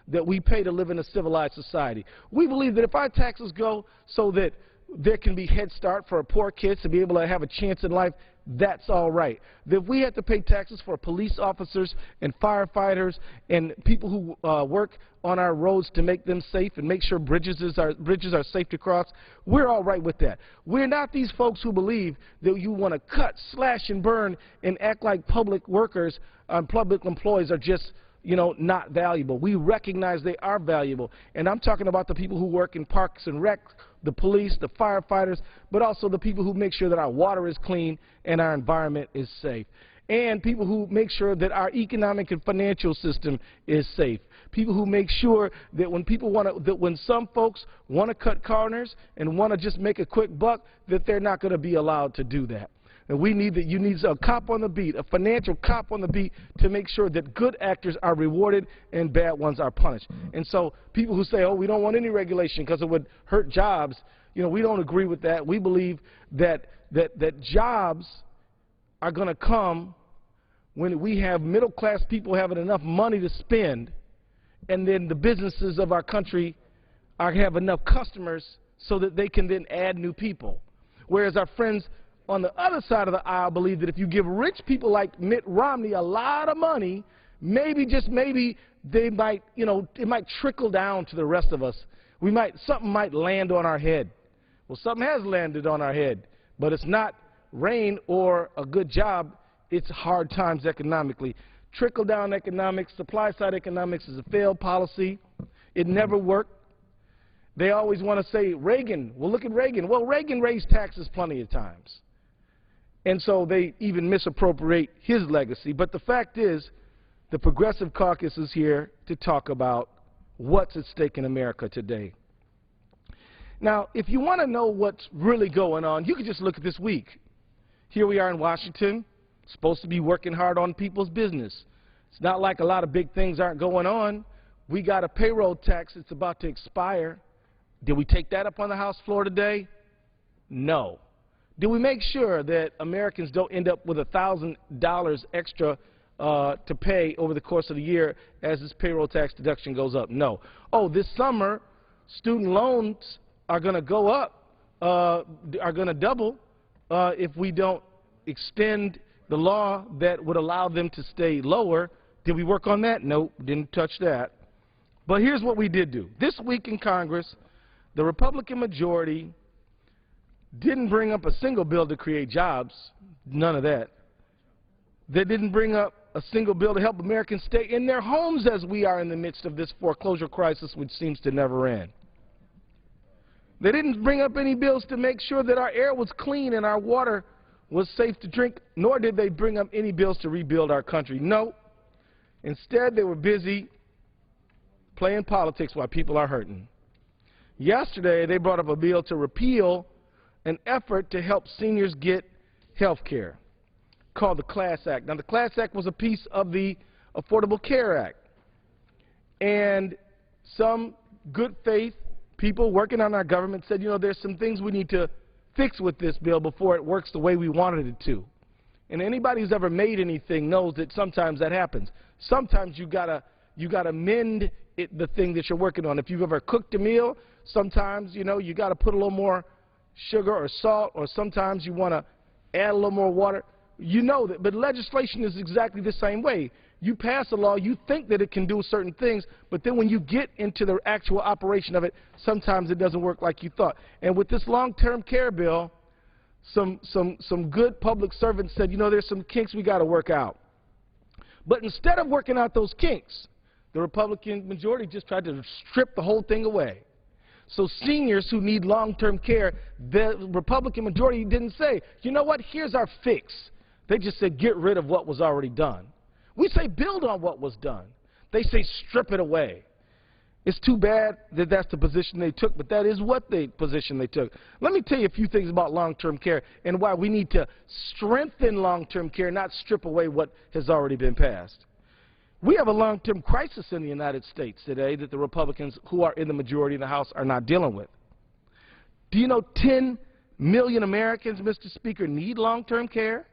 that we pay to live in a civilized society. We believe that if our taxes go so that there can be Head Start for poor kids to be able to have a chance in life, that's all right. If we have to pay taxes for police officers and firefighters and people who work on our roads to make them safe and make sure bridges are safe to cross, we're all right with that. We're not these folks who believe that you want to cut, slash, and burn and act like public workers and public employees are just not valuable. We recognize they are valuable. And I'm talking about the people who work in parks and rec, the police, the firefighters, but also the people who make sure that our water is clean and our environment is safe. And people who make sure that our economic and financial system is safe. People who make sure that when some folks want to cut corners and want to just make a quick buck, that they're not going to be allowed to do that. And you need a cop on the beat, a financial cop on the beat, to make sure that good actors are rewarded and bad ones are punished. And so people who say, oh, we don't want any regulation because it would hurt jobs, we don't agree with that. We believe that jobs are going to come when we have middle-class people having enough money to spend, and then the businesses of our country have enough customers so that they can then add new people. Whereas our friends on the other side of the aisle believe that if you give rich people like Mitt Romney a lot of money, maybe, just maybe, they might, it might trickle down to the rest of us. Something might land on our head. Well, something has landed on our head, but it's not rain or a good job. It's hard times economically. Trickle-down economics, supply-side economics is a failed policy. It never worked. They always want to say, Reagan, well, look at Reagan. Well, Reagan raised taxes plenty of times. And so they even misappropriate his legacy. But the fact is, the Progressive Caucus is here to talk about what's at stake in America today. Now, if you want to know what's really going on, you can just look at this week. Here we are in Washington, supposed to be working hard on people's business. It's not like a lot of big things aren't going on. We got a payroll tax that's about to expire. Did we take that up on the House floor today? No. Did we make sure that Americans don't end up with $1,000 extra to pay over the course of the year as this payroll tax deduction goes up? No. Oh, this summer, student loans are going to go up, are going to double if we don't extend the law that would allow them to stay lower. Did we work on that? Nope, didn't touch that. But here's what we did do. This week in Congress, the Republican majority didn't bring up a single bill to create jobs, none of that. They didn't bring up a single bill to help Americans stay in their homes as we are in the midst of this foreclosure crisis which seems to never end. They didn't bring up any bills to make sure that our air was clean and our water was safe to drink, nor did they bring up any bills to rebuild our country. No. Instead, they were busy playing politics while people are hurting. Yesterday, they brought up a bill to repeal an effort to help seniors get health care called the Class Act. Now, the Class Act was a piece of the Affordable Care Act. And some good faith people working on our government said, you know, there's some things we need to fix with this bill before it works the way we wanted it to. And anybody who's ever made anything knows that sometimes that happens. Sometimes you gotta mend the thing that you're working on. If you've ever cooked a meal, sometimes, you know, you got to put a little more sugar or salt, or sometimes you want to add a little more water. You know that, but legislation is exactly the same way. You pass a law, you think that it can do certain things, but then when you get into the actual operation of it, sometimes it doesn't work like you thought. And with this long-term care bill, some good public servants said, you know, there's some kinks we got to work out. But instead of working out those kinks, the Republican majority just tried to strip the whole thing away. So seniors who need long-term care, the Republican majority didn't say, you know what, here's our fix. They just said get rid of what was already done. We say build on what was done. They say strip it away. It's too bad that that's the position they took, but that is what the position they took. Let me tell you a few things about long-term care and why we need to strengthen long-term care, not strip away what has already been passed. We have a long-term crisis in the United States today that the Republicans who are in the majority in the House are not dealing with. Do you know 10 million Americans, Mr. Speaker, need long-term care?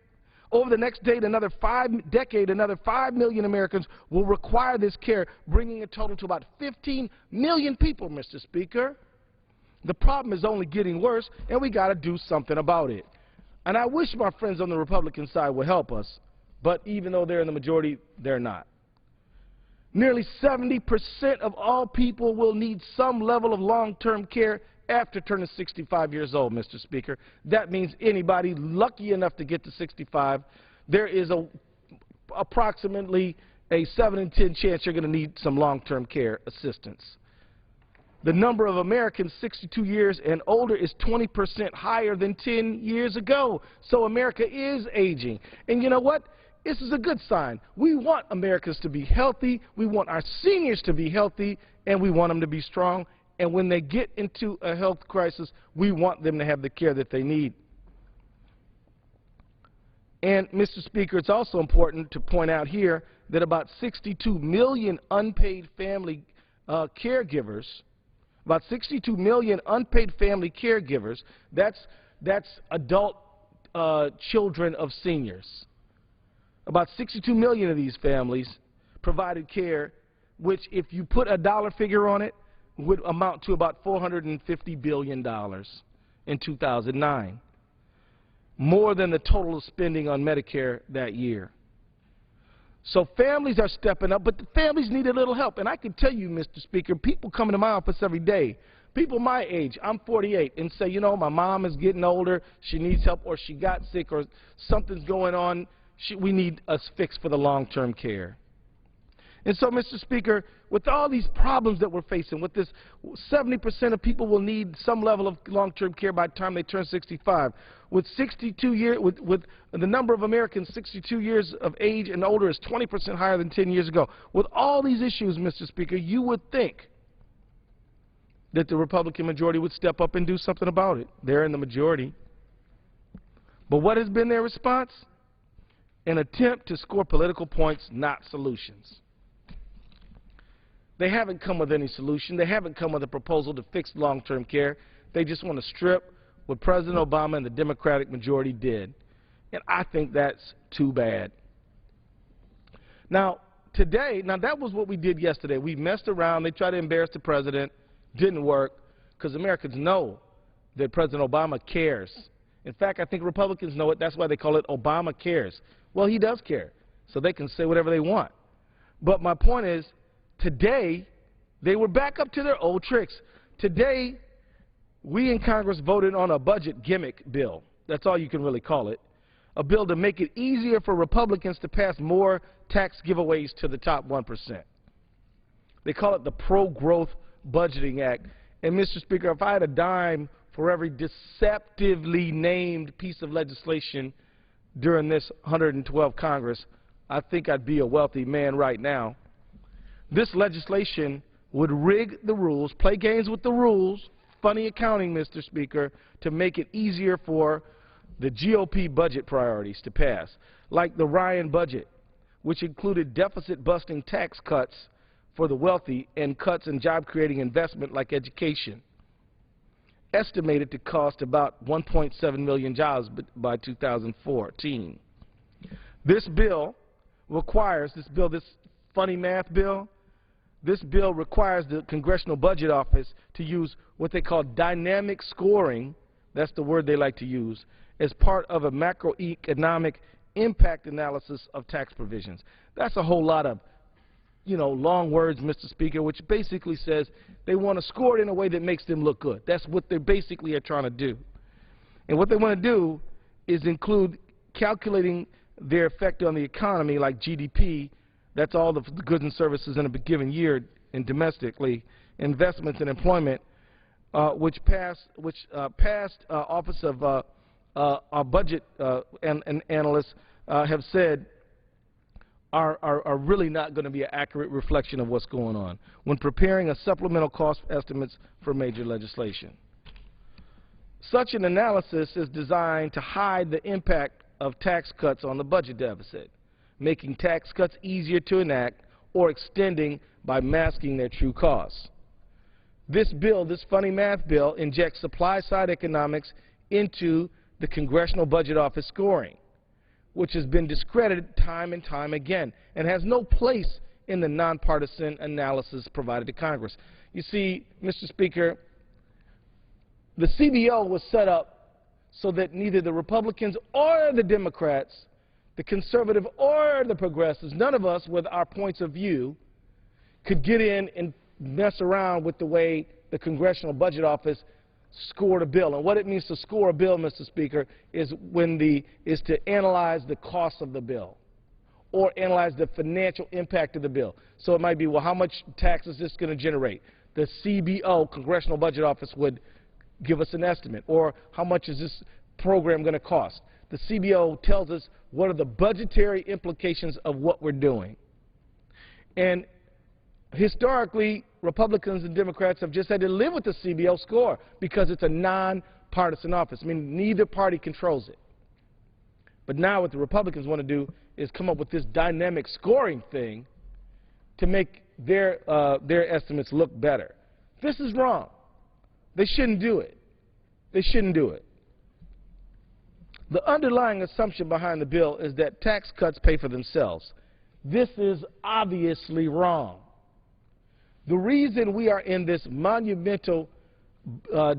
Over the next decade, another 5 million Americans will require this care, bringing a total to about 15 million people, Mr. Speaker. The problem is only getting worse, and we got to do something about it. And I wish my friends on the Republican side would help us, but even though they're in the majority, they're not. Nearly 70% of all people will need some level of long-term care after turning 65 years old, Mr. Speaker. That means anybody lucky enough to get to 65, there is approximately a 7 in 10 chance you're going to need some long-term care assistance. The number of Americans 62 years and older is 20% higher than 10 years ago. So America is aging. And you know what? This is a good sign. We want Americans to be healthy, we want our seniors to be healthy, and we want them to be strong. And when they get into a health crisis, we want them to have the care that they need. And, Mr. Speaker, it's also important to point out here that about 62 million unpaid family caregivers, about 62 million unpaid family caregivers, that's adult children of seniors. About 62 million of these families provided care, which if you put a dollar figure on it, would amount to about $450 billion in 2009, more than the total spending on Medicare that year. So families are stepping up, but the families need a little help. And I can tell you, Mr. Speaker, people come into my office every day, people my age, I'm 48, and say, you know, my mom is getting older, she needs help, or she got sick, or something's going on, we need a fix for the long-term care. And so, Mr. Speaker, with all these problems that we're facing, with this 70% of people will need some level of long-term care by the time they turn 65, with the number of Americans 62 years of age and older is 20% higher than 10 years ago. With all these issues, Mr. Speaker, you would think that the Republican majority would step up and do something about it. They're in the majority. But what has been their response? An attempt to score political points, not solutions. They haven't come with any solution. They haven't come with a proposal to fix long-term care. They just want to strip what President Obama and the Democratic majority did. And I think that's too bad. Now, that was what we did yesterday. We messed around. They tried to embarrass the president. Didn't work, because Americans know that President Obama cares. In fact, I think Republicans know it. That's why they call it Obama cares. Well, he does care, so they can say whatever they want. But my point is, today, they were back up to their old tricks. Today, we in Congress voted on a budget gimmick bill. That's all you can really call it. A bill to make it easier for Republicans to pass more tax giveaways to the top 1%. They call it the Pro-Growth Budgeting Act. And, Mr. Speaker, if I had a dime for every deceptively named piece of legislation during this 112th Congress, I think I'd be a wealthy man right now. This legislation would rig the rules, play games with the rules, funny accounting, Mr. Speaker, to make it easier for the GOP budget priorities to pass, like the Ryan budget, which included deficit-busting tax cuts for the wealthy and cuts in job-creating investment like education, estimated to cost about 1.7 million jobs by 2014. This funny math bill, this bill requires the Congressional Budget Office to use what they call dynamic scoring, that's the word they like to use, as part of a macroeconomic impact analysis of tax provisions. That's a whole lot of, long words, Mr. Speaker, which basically says they want to score it in a way that makes them look good. That's what they basically are trying to do. And what they want to do is include calculating their effect on the economy, like GDP. That's all the goods and services in a given year, and domestically, investments and employment, which Office of our budget and analysts have said are really not going to be an accurate reflection of what's going on when preparing a supplemental cost estimates for major legislation. Such an analysis is designed to hide the impact of tax cuts on the budget deficit, making tax cuts easier to enact or extending by masking their true costs. This bill, this funny math bill, injects supply-side economics into the Congressional Budget Office scoring, which has been discredited time and time again and has no place in the nonpartisan analysis provided to Congress. You see, Mr. Speaker, the CBO was set up so that neither the Republicans or the Democrats, the conservative or the progressives, none of us with our points of view could get in and mess around with the way the Congressional Budget Office scored a bill. And what it means to score a bill, Mr. Speaker, is to analyze the cost of the bill or analyze the financial impact of the bill. So it might be, well, how much tax is this going to generate? The CBO, Congressional Budget Office, would give us an estimate. Or how much is this program going to cost? The CBO tells us what are the budgetary implications of what we're doing. And historically, Republicans and Democrats have just had to live with the CBO score because it's a nonpartisan office. I mean, neither party controls it. But now what the Republicans want to do is come up with this dynamic scoring thing to make their estimates look better. This is wrong. They shouldn't do it. They shouldn't do it. The underlying assumption behind the bill is that tax cuts pay for themselves. This is obviously wrong. The reason we are in this monumental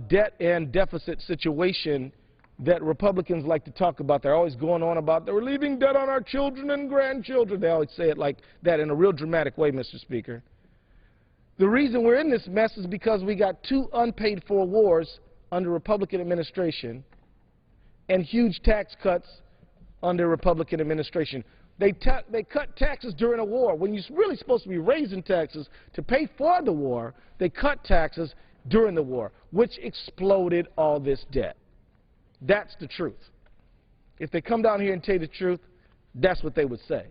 debt and deficit situation that Republicans like to talk about, they're always going on about, they're leaving debt on our children and grandchildren. They always say it like that in a real dramatic way, Mr. Speaker. The reason we're in this mess is because we got 2 unpaid-for wars under Republican administration and huge tax cuts under Republican administration. They cut taxes during a war. When you're really supposed to be raising taxes to pay for the war, they cut taxes during the war, which exploded all this debt. That's the truth. If they come down here and tell you the truth, that's what they would say.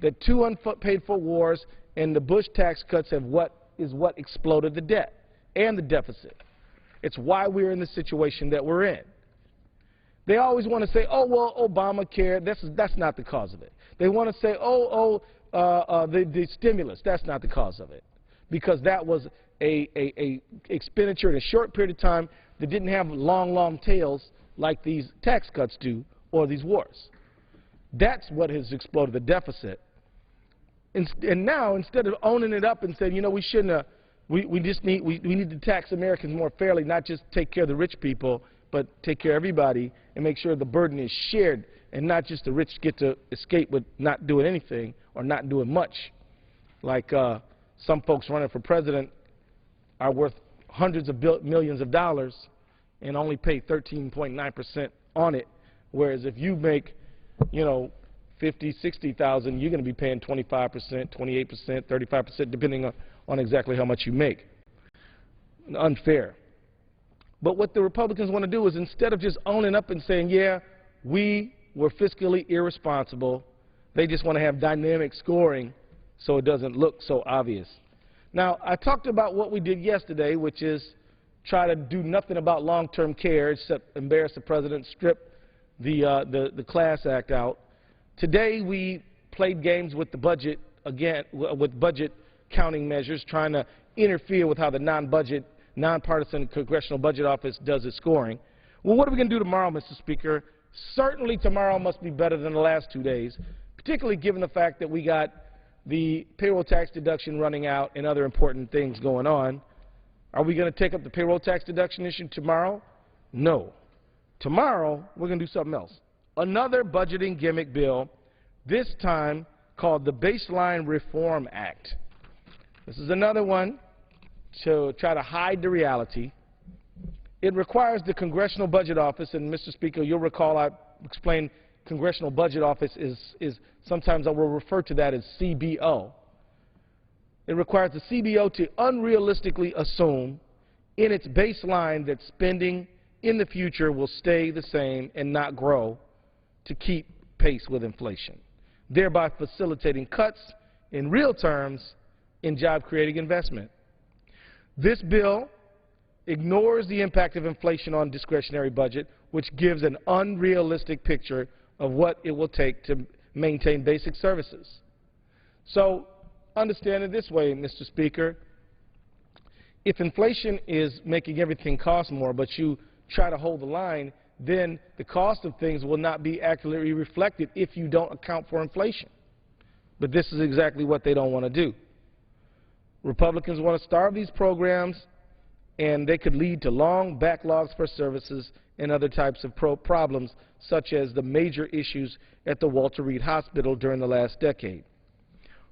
That two unpaid-for wars and the Bush tax cuts is what exploded the debt and the deficit. It's why we're in the situation that we're in. They always want to say, oh, well, Obamacare, that's not the cause of it. They want to say, the stimulus, that's not the cause of it. Because that was a expenditure in a short period of time that didn't have long tails like these tax cuts do or these wars. That's what has exploded the deficit. And now, instead of owning it up and saying, you know, we shouldn't have, we need to tax Americans more fairly, not just take care of the rich people, but take care of everybody and make sure the burden is shared and not just the rich get to escape with not doing anything or not doing much. Like some folks running for president are worth hundreds of millions of dollars and only pay 13.9% on it, whereas if you make, you know, 50, 60,000, you're going to be paying 25%, 28%, 35%, depending on exactly how much you make. Unfair. But what the Republicans want to do is, instead of just owning up and saying, yeah, we were fiscally irresponsible, they just want to have dynamic scoring so it doesn't look so obvious. Now, I talked about what we did yesterday, which is try to do nothing about long-term care except embarrass the president, strip the Class Act out. Today, we played games with the budget, again, with budget counting measures, trying to interfere with how the nonpartisan Congressional Budget Office does its scoring. Well, what are we going to do tomorrow, Mr. Speaker? Certainly tomorrow must be better than the last 2 days, particularly given the fact that we got the payroll tax deduction running out and other important things going on. Are we going to take up the payroll tax deduction issue tomorrow? No. Tomorrow, we're going to do something else. Another budgeting gimmick bill, this time called the Baseline Reform Act. This is another one to try to hide the reality. It requires the Congressional Budget Office, and Mr. Speaker, you'll recall I explained Congressional Budget Office is sometimes I will refer to that as CBO. It requires the CBO to unrealistically assume in its baseline that spending in the future will stay the same and not grow to keep pace with inflation, thereby facilitating cuts in real terms in job-creating investment. This bill ignores the impact of inflation on discretionary budget, which gives an unrealistic picture of what it will take to maintain basic services. So understand it this way, Mr. Speaker. If inflation is making everything cost more, but you try to hold the line, then the cost of things will not be accurately reflected if you don't account for inflation. But this is exactly what they don't want to do. Republicans want to starve these programs, and they could lead to long backlogs for services and other types of problems, such as the major issues at the Walter Reed Hospital during the last decade.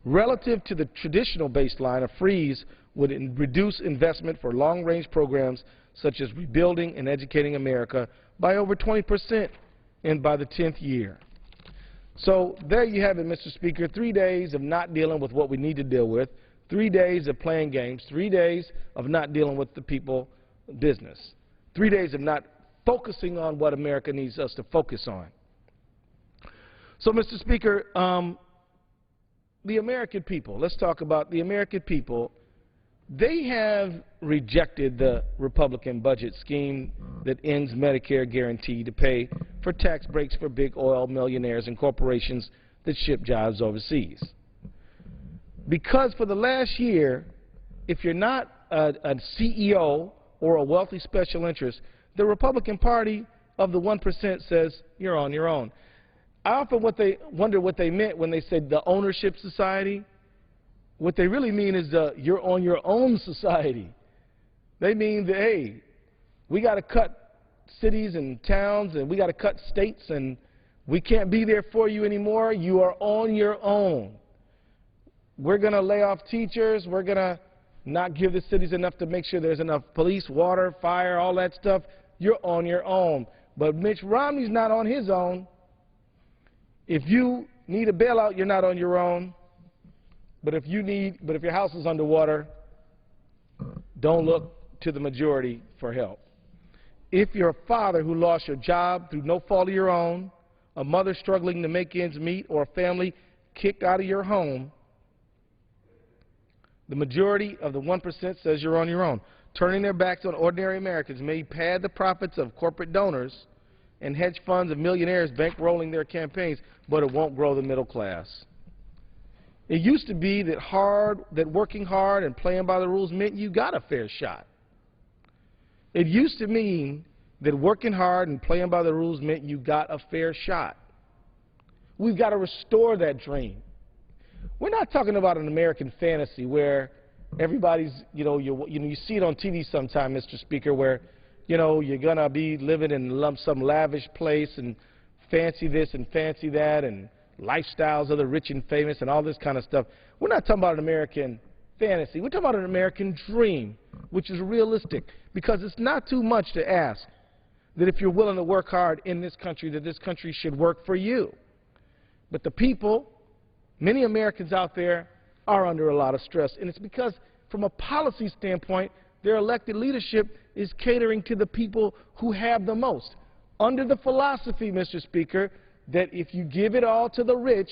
Relative to the traditional baseline, a freeze would reduce investment for long-range programs such as rebuilding and educating America by over 20% and by the 10th year. So there you have it, Mr. Speaker, 3 days of not dealing with what we need to deal with, 3 days of playing games, 3 days of not dealing with the people business, 3 days of not focusing on what America needs us to focus on. So, Mr. Speaker, the American people, let's talk about the American people. They have rejected the Republican budget scheme that ends Medicare guarantee to pay for tax breaks for big oil millionaires and corporations that ship jobs overseas. Because for the last year, if you're not a CEO or a wealthy special interest, the Republican Party of the 1% says you're on your own. I often wonder what they meant when they said the ownership society. What they really mean is the you're on your own society. They mean that, hey, we got to cut cities and towns and we got to cut states and we can't be there for you anymore. You are on your own. We're going to lay off teachers. We're going to not give the cities enough to make sure there's enough police, water, fire, all that stuff. You're on your own. But Mitch Romney's not on his own. If you need a bailout, you're not on your own. But if your house is underwater, don't look to the majority for help. If you're a father who lost your job through no fault of your own, a mother struggling to make ends meet, or a family kicked out of your home, the majority of the 1% says you're on your own. Turning their backs on ordinary Americans may pad the profits of corporate donors and hedge funds of millionaires bankrolling their campaigns, but it won't grow the middle class. It used to be that working hard and playing by the rules meant you got a fair shot. It used to mean that working hard and playing by the rules meant you got a fair shot. We've got to restore that dream. We're not talking about an American fantasy where everybody's, you see it on TV sometime, Mr. Speaker, where, you're going to be living in some lavish place and fancy this and fancy that and lifestyles of the rich and famous and all this kind of stuff. We're not talking about an American fantasy. We're talking about an American dream, which is realistic, because it's not too much to ask that if you're willing to work hard in this country, that this country should work for you. But the people, many Americans out there, are under a lot of stress, and it's because from a policy standpoint, their elected leadership is catering to the people who have the most, under the philosophy, Mr. Speaker, that if you give it all to the rich,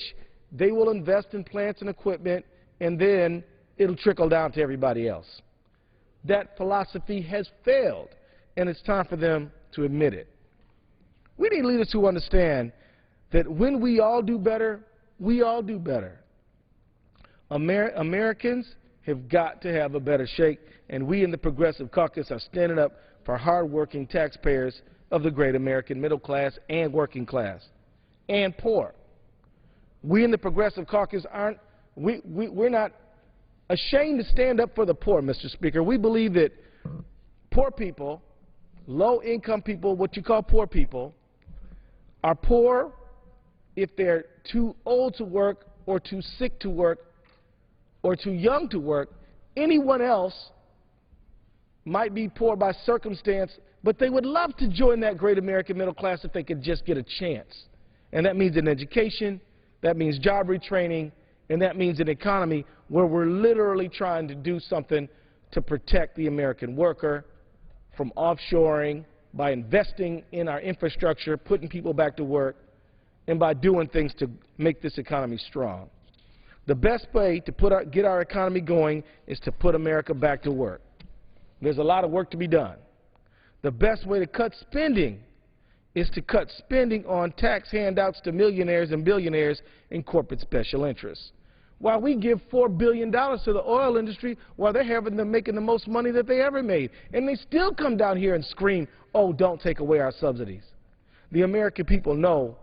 they will invest in plants and equipment, and then it'll trickle down to everybody else. That philosophy has failed, and it's time for them to admit it. We need leaders who understand that when we all do better, we all do better. Americans have got to have a better shake, and we in the Progressive Caucus are standing up for hard-working taxpayers of the great American middle class and working class and poor. We in the Progressive Caucus we're not ashamed to stand up for the poor, Mr. Speaker. We believe that poor people, low-income people, what you call poor people, are poor if they're too old to work or too sick to work or too young to work. Anyone else might be poor by circumstance, but they would love to join that great American middle class if they could just get a chance. And that means an education, that means job retraining, and that means an economy where we're literally trying to do something to protect the American worker from offshoring, by investing in our infrastructure, putting people back to work, and by doing things to make this economy strong. The best way to get our economy going is to put America back to work. There's a lot of work to be done. The best way to cut spending is to cut spending on tax handouts to millionaires and billionaires and corporate special interests. While we give $4 billion to the oil industry, while they're having them making the most money that they ever made, and they still come down here and scream, oh, don't take away our subsidies. The American people know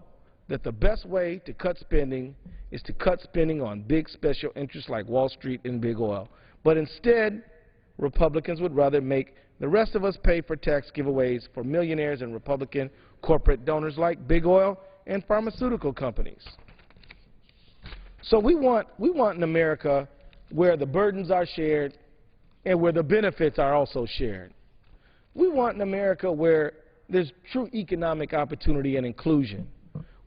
that the best way to cut spending is to cut spending on big special interests like Wall Street and big oil. But instead, Republicans would rather make the rest of us pay for tax giveaways for millionaires and Republican corporate donors like big oil and pharmaceutical companies. So we want an America where the burdens are shared and where the benefits are also shared. We want an America where there's true economic opportunity and inclusion.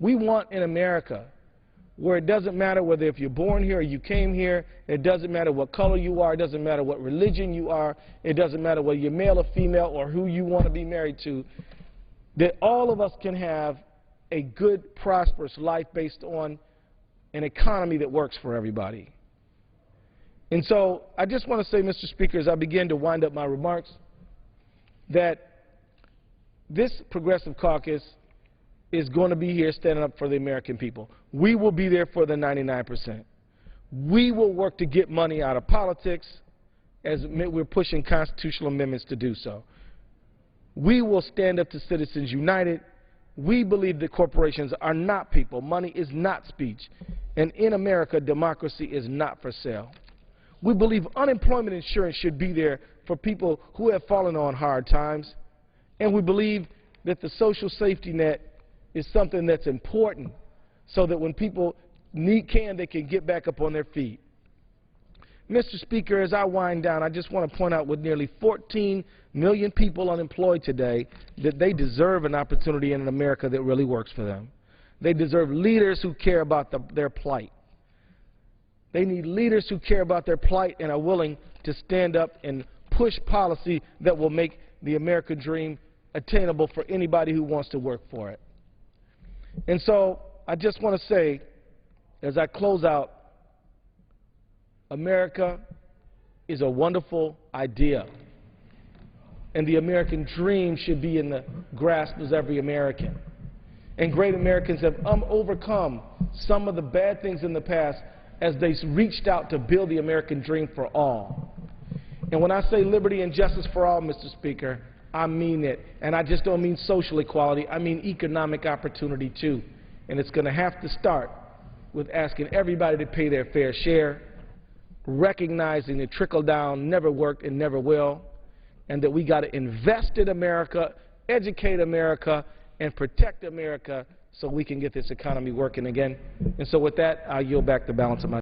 We want an America where it doesn't matter whether if you're born here or you came here, it doesn't matter what color you are, it doesn't matter what religion you are, it doesn't matter whether you're male or female or who you want to be married to, that all of us can have a good, prosperous life based on an economy that works for everybody. And so I just want to say, Mr. Speaker, as I begin to wind up my remarks, that this Progressive Caucus is going to be here standing up for the American people. We will be there for the 99%. We will work to get money out of politics as we're pushing constitutional amendments to do so. We will stand up to Citizens United. We believe that corporations are not people. Money is not speech. And in America, democracy is not for sale. We believe unemployment insurance should be there for people who have fallen on hard times. And we believe that the social safety net is something that's important so that when people they can get back up on their feet. Mr. Speaker, as I wind down, I just want to point out with nearly 14 million people unemployed today that they deserve an opportunity in an America that really works for them. They deserve leaders who care about their plight. They need leaders who care about their plight and are willing to stand up and push policy that will make the American dream attainable for anybody who wants to work for it. And so I just want to say, as I close out, America is a wonderful idea, and the American dream should be in the grasp of every American. And great Americans have overcome some of the bad things in the past as they reached out to build the American dream for all. And when I say liberty and justice for all, Mr. Speaker, I mean it. And I just don't mean social equality, I mean economic opportunity too. And it's going to have to start with asking everybody to pay their fair share, recognizing that trickle-down never worked and never will, and that we got to invest in America, educate America, and protect America so we can get this economy working again. And so with that, I'll yield back the balance of my